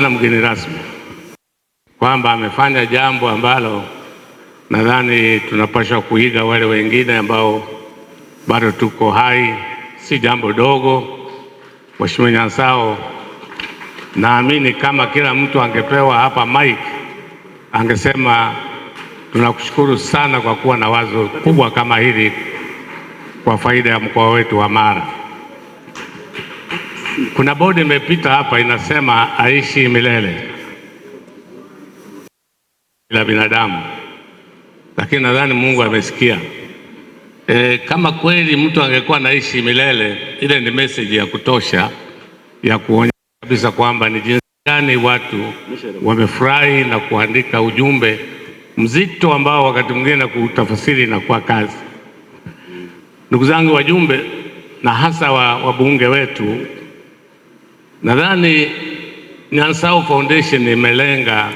na mgeni rasmi kwamba amefanya jambo ambalo nadhani tunapaswa kuiga wale wengine ambao bado tuko hai. Si jambo dogo. Mheshimiwa Nyansao, naamini kama kila mtu angepewa hapa mic angesema tunakushukuru sana kwa kuwa na wazo kubwa kama hili kwa faida ya mkoa wetu wa Mara. Kuna bodi imepita hapa inasema aishi milele bila binadamu, lakini nadhani Mungu amesikia. Kama kweli mtu angekuwa anaishi milele, ile ni message ya kutosha ya kuonyesha kabisa kwamba ni jinsi gani watu wamefurahi na kuandika ujumbe mzito ambao wakati mwingine kutafasiri na kwa kazi. Ndugu zangu wajumbe na hasa wabunge wetu, nadhani Nyansao Foundation imelenga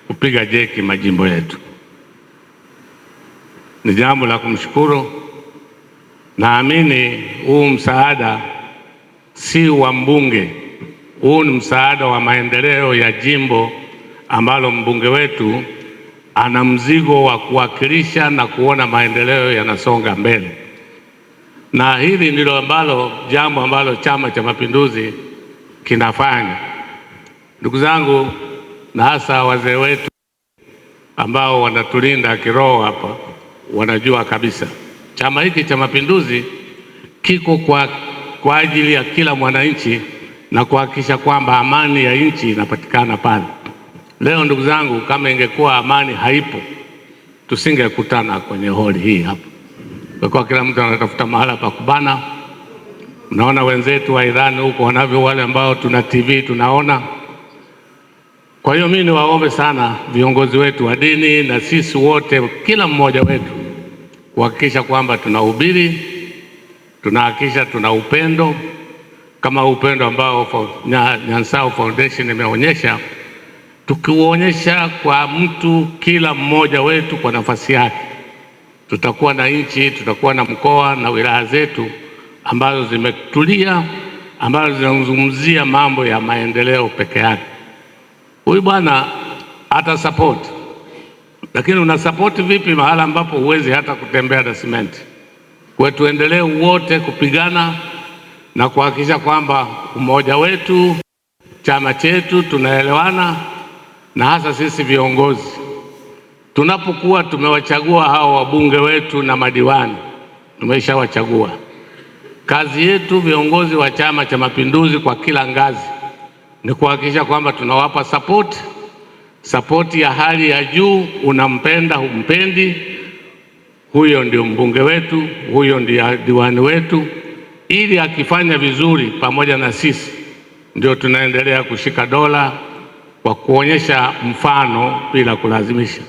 kupiga jeki majimbo yetu. Ni jambo la kumshukuru. Naamini huu msaada si wa mbunge, huu ni msaada wa maendeleo ya jimbo ambalo mbunge wetu ana mzigo wa kuwakilisha na kuona maendeleo yanasonga mbele. Na hili ndilo jambo ambalo Chama cha Mapinduzi kinafanya. Ndugu zangu na hasa wazee wetu ambao wanatulinda kiroho hapa wanajua kabisa chama hiki cha Mapinduzi kiko kwa ajili ya kila mwananchi na kuhakikisha kwamba amani ya nchi inapatikana pale. Leo ndugu zangu, kama ingekuwa amani haipo, tusingekutana kwenye holi hii hapa. Kwa kila mtu anatafuta mahala pa kubana. Unaona wenzetu wa Iran huko wanavyo, wale ambao tuna TV tunaona. Kwa hiyo mimi niwaombe sana viongozi wetu wa dini na sisi wote, kila mmoja wetu, kuhakikisha kwamba tunahubiri, tunahakikisha tuna upendo kama upendo ambao Nyansao Foundation imeonyesha, tukiuonyesha kwa mtu kila mmoja wetu kwa nafasi yake, tutakuwa na nchi, tutakuwa na mkoa na wilaya zetu ambazo zimetulia, ambazo zinazungumzia mambo ya maendeleo peke yake. Huyu bwana hata support, lakini una support vipi mahala ambapo huwezi hata kutembea na simenti? Kwa tuendelee wote kupigana na kuhakikisha kwamba umoja wetu, chama chetu, tunaelewana. Na hasa sisi viongozi tunapokuwa tumewachagua hao wabunge wetu na madiwani, tumeshawachagua. Kazi yetu viongozi wa Chama cha Mapinduzi kwa kila ngazi ni kuhakikisha kwamba tunawapa support ya hali ya juu. Unampenda humpendi, huyo ndio mbunge wetu, huyo ndio diwani wetu, ili akifanya vizuri pamoja na sisi ndio tunaendelea kushika dola kwa kuonyesha mfano bila kulazimisha.